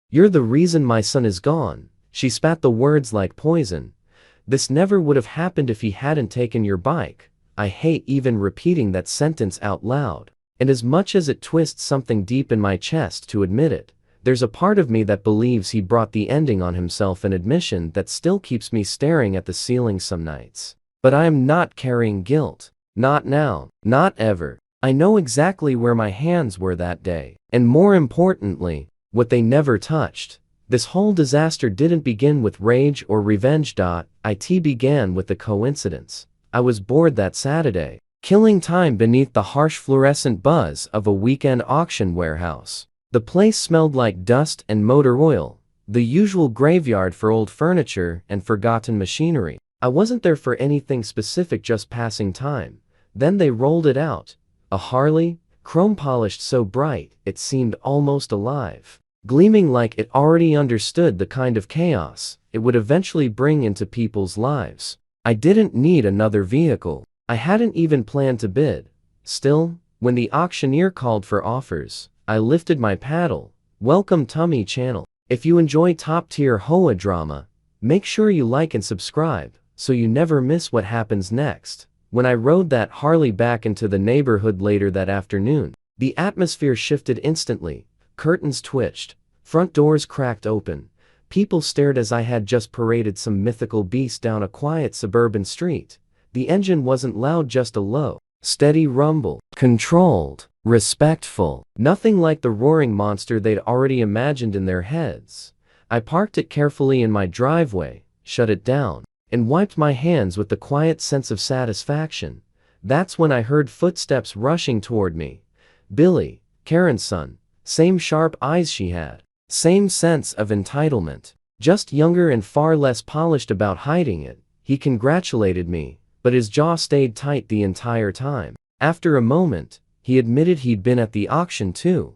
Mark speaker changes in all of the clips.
Speaker 1: You're the reason my son is gone." She spat the words like poison. "This never would have happened if he hadn't taken your bike." I hate even repeating that sentence out loud. And as much as it twists something deep in my chest to admit it, there's a part of me that believes he brought the ending on himself, an admission that still keeps me staring at the ceiling some nights. But I am not carrying guilt. Not now. Not ever. I know exactly where my hands were that day. And more importantly, what they never touched. This whole disaster didn't begin with rage or revenge. It began with a coincidence. I was bored that Saturday, killing time beneath the harsh fluorescent buzz of a weekend auction warehouse. The place smelled like dust and motor oil, the usual graveyard for old furniture and forgotten machinery. I wasn't there for anything specific, just passing time. Then they rolled it out. A Harley, chrome polished so bright it seemed almost alive, gleaming like it already understood the kind of chaos it would eventually bring into people's lives. I didn't need another vehicle. I hadn't even planned to bid. Still, when the auctioneer called for offers, I lifted my paddle. Welcome Tummy Channel. If you enjoy top-tier HOA drama, make sure you like and subscribe so you never miss what happens next. When I rode that Harley back into the neighborhood later that afternoon, the atmosphere shifted instantly. Curtains twitched, front doors cracked open. People stared as I had just paraded some mythical beast down a quiet suburban street. The engine wasn't loud, just a low, steady rumble. Controlled, respectful. Nothing like the roaring monster they'd already imagined in their heads. I parked it carefully in my driveway, shut it down, and wiped my hands with the quiet sense of satisfaction. That's when I heard footsteps rushing toward me. Billy, Karen's son. Same sharp eyes she had. Same sense of entitlement. Just younger and far less polished about hiding it. He congratulated me, but his jaw stayed tight the entire time. After a moment, he admitted he'd been at the auction too.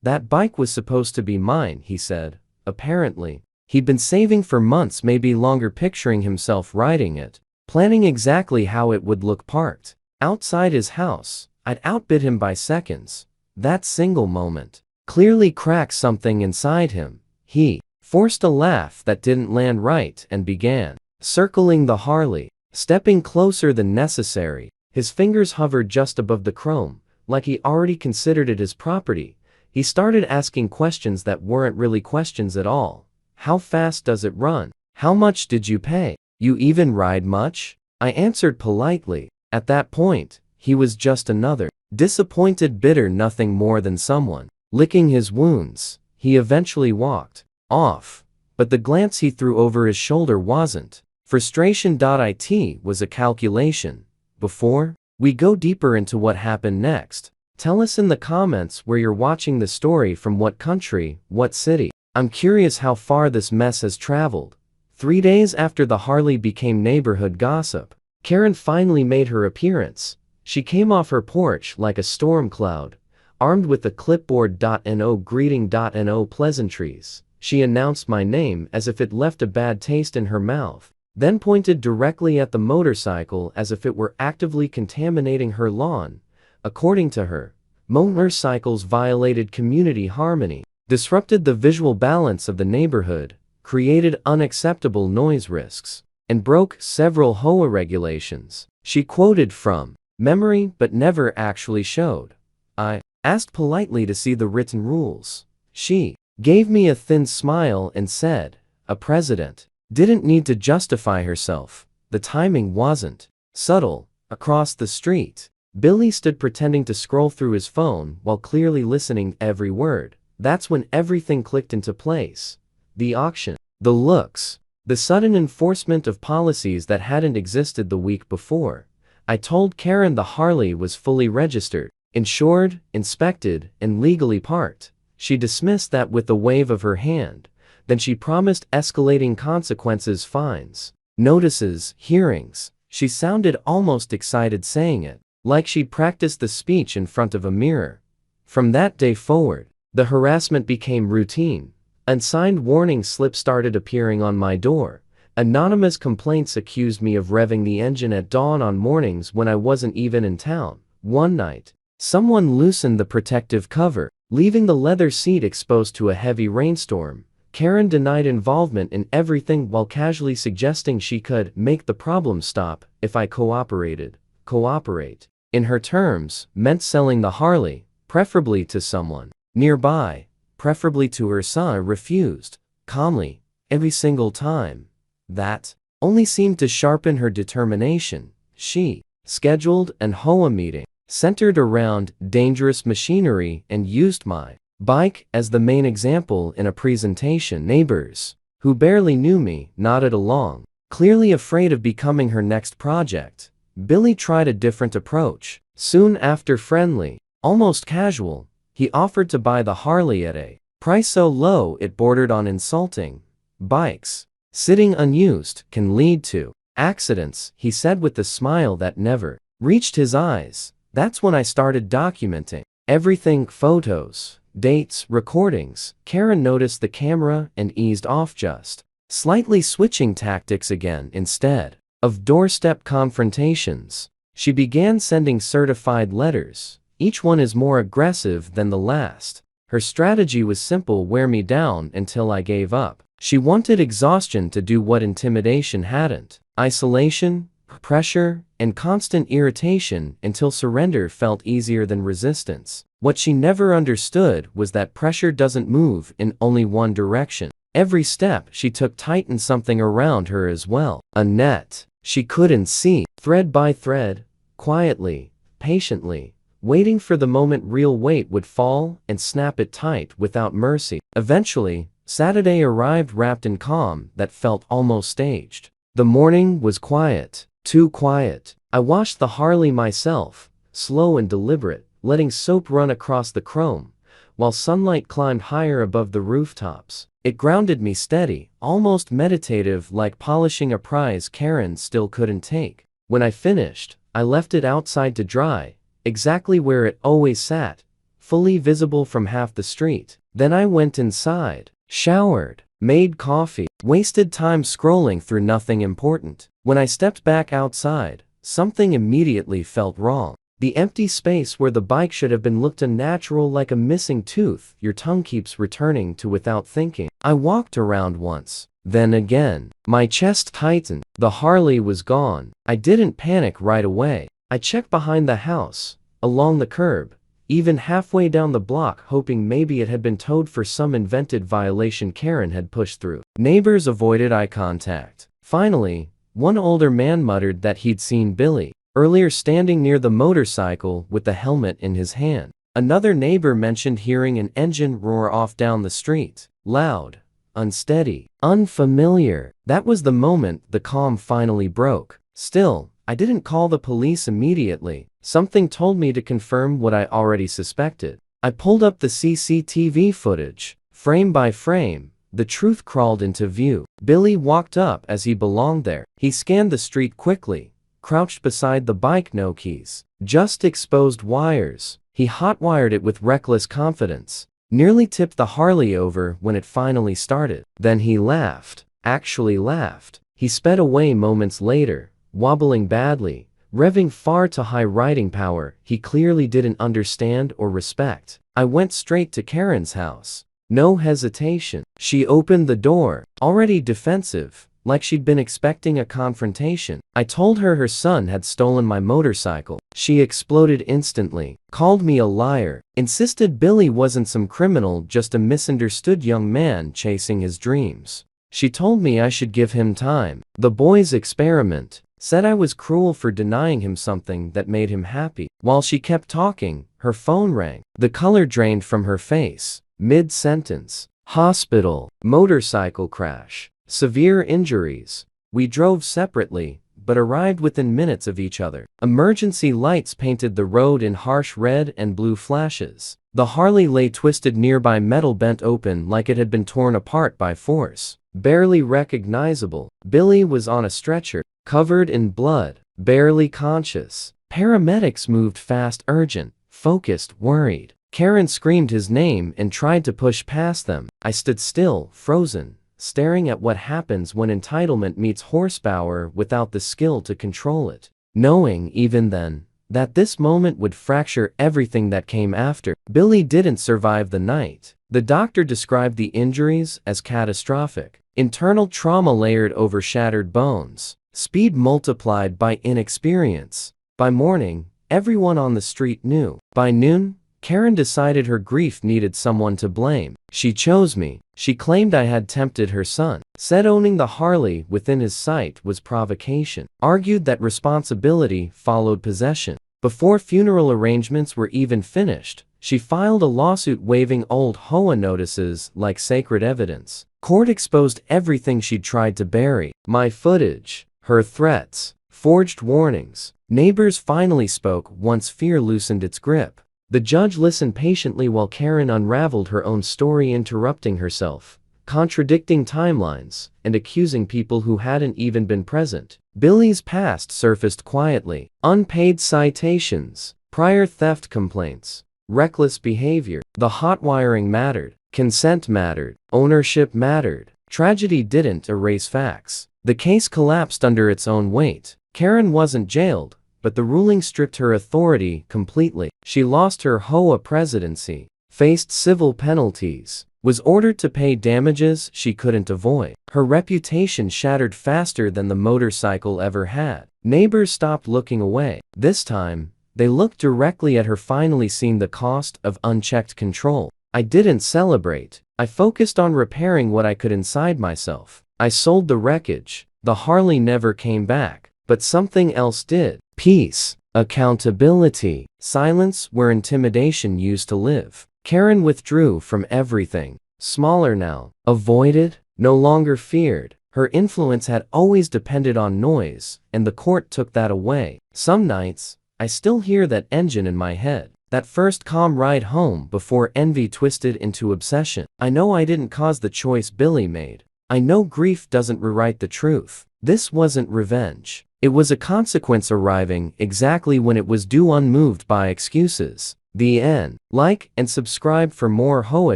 Speaker 1: "That bike was supposed to be mine," he said. Apparently, he'd been saving for months, maybe longer, picturing himself riding it, planning exactly how it would look parked outside his house. I'd outbid him by seconds. That single moment clearly cracked something inside him. He forced a laugh that didn't land right and began circling the Harley, stepping closer than necessary. His fingers hovered just above the chrome, like he already considered it his property. He started asking questions that weren't really questions at all. "How fast does it run? How much did you pay? You even ride much?" I answered politely. At that point, he was just another disappointed bidder, nothing more than someone licking his wounds. He eventually walked off, but the glance he threw over his shoulder wasn't frustration. It was a calculation. Before we go deeper into what happened next, tell us in the comments where you're watching the story from, what country, what city. I'm curious how far this mess has traveled. 3 days after the Harley became neighborhood gossip, Karen finally made her appearance. She came off her porch like a storm cloud, armed with a clipboard. No greeting. No pleasantries. She announced my name as if it left a bad taste in her mouth, then pointed directly at the motorcycle as if it were actively contaminating her lawn. According to her, motorcycles violated community harmony, disrupted the visual balance of the neighborhood, created unacceptable noise risks, and broke several HOA regulations. She quoted from memory but never actually showed. I asked politely to see the written rules. She gave me a thin smile and said, "A president didn't need to justify herself." The timing wasn't subtle. Across the street, Billy stood pretending to scroll through his phone while clearly listening every word. That's when everything clicked into place. The auction, the looks, the sudden enforcement of policies that hadn't existed the week before. I told Karen the Harley was fully registered, insured, inspected, and legally parked. She dismissed that with a wave of her hand. Then she promised escalating consequences, fines, notices, hearings. She sounded almost excited saying it, like she'd practiced the speech in front of a mirror. From that day forward, the harassment became routine. Unsigned warning slips started appearing on my door. Anonymous complaints accused me of revving the engine at dawn on mornings when I wasn't even in town. One night, someone loosened the protective cover, leaving the leather seat exposed to a heavy rainstorm. Karen denied involvement in everything while casually suggesting she could make the problem stop if I cooperated. Cooperate, in her terms, meant selling the Harley, preferably to someone nearby, preferably to her son. Refused, calmly, every single time. That only seemed to sharpen her determination. She scheduled an HOA meeting centered around dangerous machinery and used my bike as the main example in a presentation. Neighbors, who barely knew me, nodded along, clearly afraid of becoming her next project. Billy tried a different approach. Soon after, friendly, almost casual, he offered to buy the Harley at a price so low it bordered on insulting. Bikes, sitting unused, can lead to accidents, he said with a smile that never reached his eyes. That's when I started documenting everything: photos, dates, recordings. Karen noticed the camera and eased off, just slightly switching tactics again. Instead of doorstep confrontations, she began sending certified letters. Each one is more aggressive than the last. Her strategy was simple: wear me down until I gave up. She wanted exhaustion to do what intimidation hadn't. Isolation, pressure, and constant irritation until surrender felt easier than resistance. What she never understood was that pressure doesn't move in only one direction. Every step she took tightened something around her as well. A net she couldn't see, thread by thread, quietly, patiently, waiting for the moment real weight would fall and snap it tight without mercy. Eventually, Saturday arrived, wrapped in calm that felt almost staged. The morning was quiet, too quiet. I washed the Harley myself, slow and deliberate, letting soap run across the chrome, while sunlight climbed higher above the rooftops. It grounded me, steady, almost meditative, like polishing a prize Karen still couldn't take. When I finished, I left it outside to dry, exactly where it always sat, fully visible from half the street. Then I went inside, showered, made coffee, wasted time scrolling through nothing important. When I stepped back outside, something immediately felt wrong. The empty space where the bike should have been looked unnatural, like a missing tooth your tongue keeps returning to without thinking. I walked around once, then again. My chest tightened. The Harley was gone. I didn't panic right away. I checked behind the house, along the curb, even halfway down the block, hoping maybe it had been towed for some invented violation Karen had pushed through. Neighbors avoided eye contact. Finally, one older man muttered that he'd seen Billy earlier standing near the motorcycle with the helmet in his hand. Another neighbor mentioned hearing an engine roar off down the street. Loud, unsteady, unfamiliar. That was the moment the calm finally broke. Still, I didn't call the police immediately. Something told me to confirm what I already suspected. I pulled up the CCTV footage. Frame by frame, the truth crawled into view. Billy walked up as he belonged there. He scanned the street quickly, crouched beside the bike, no keys, just exposed wires. He hotwired it with reckless confidence, nearly tipped the Harley over when it finally started. Then he laughed, actually laughed. He sped away moments later, wobbling badly, revving far too high riding power he clearly didn't understand or respect. I went straight to Karen's house. No hesitation. She opened the door, already defensive, like she'd been expecting a confrontation. I told her her son had stolen my motorcycle. She exploded instantly, called me a liar, insisted Billy wasn't some criminal, just a misunderstood young man chasing his dreams. She told me I should give him time. The boy's experiment. Said I was cruel for denying him something that made him happy. While she kept talking, her phone rang. The color drained from her face. Mid-sentence. Hospital. Motorcycle crash. Severe injuries. We drove separately, but arrived within minutes of each other. Emergency lights painted the road in harsh red and blue flashes. The Harley lay twisted nearby, metal bent open like it had been torn apart by force. Barely recognizable. Billy was on a stretcher, covered in blood, barely conscious. Paramedics moved fast, urgent, focused, worried. Karen screamed his name and tried to push past them. I stood still, frozen, staring at what happens when entitlement meets horsepower without the skill to control it. Knowing, even then, that this moment would fracture everything that came after. Billy didn't survive the night. The doctor described the injuries as catastrophic. Internal trauma layered over shattered bones. Speed multiplied by inexperience. By morning, everyone on the street knew. By noon, Karen decided her grief needed someone to blame. She chose me. She claimed I had tempted her son. Said owning the Harley within his sight was provocation. Argued that responsibility followed possession. Before funeral arrangements were even finished, she filed a lawsuit waiving old HOA notices like sacred evidence. Court exposed everything she'd tried to bury. My footage, her threats, forged warnings. Neighbors finally spoke once fear loosened its grip. The judge listened patiently while Karen unraveled her own story, interrupting herself, contradicting timelines, and accusing people who hadn't even been present. Billy's past surfaced quietly. Unpaid citations, prior theft complaints, reckless behavior. The hot wiring mattered. Consent mattered. Ownership mattered. Tragedy didn't erase facts. The case collapsed under its own weight. Karen wasn't jailed, but the ruling stripped her authority completely. She lost her HOA presidency, faced civil penalties, was ordered to pay damages she couldn't avoid. Her reputation shattered faster than the motorcycle ever had. Neighbors stopped looking away. This time, they looked directly at her, finally seeing the cost of unchecked control. I didn't celebrate. I focused on repairing what I could inside myself. I sold the wreckage. The Harley never came back, but something else did. Peace, accountability, silence where intimidation used to live. Karen withdrew from everything. Smaller now, avoided, no longer feared. Her influence had always depended on noise, and the court took that away. Some nights, I still hear that engine in my head. That first calm ride home before envy twisted into obsession. I know I didn't cause the choice Billy made. I know grief doesn't rewrite the truth. This wasn't revenge. It was a consequence arriving exactly when it was due, unmoved by excuses. The end. Like and subscribe for more HOA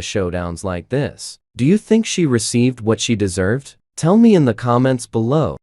Speaker 1: showdowns like this. Do you think she received what she deserved? Tell me in the comments below.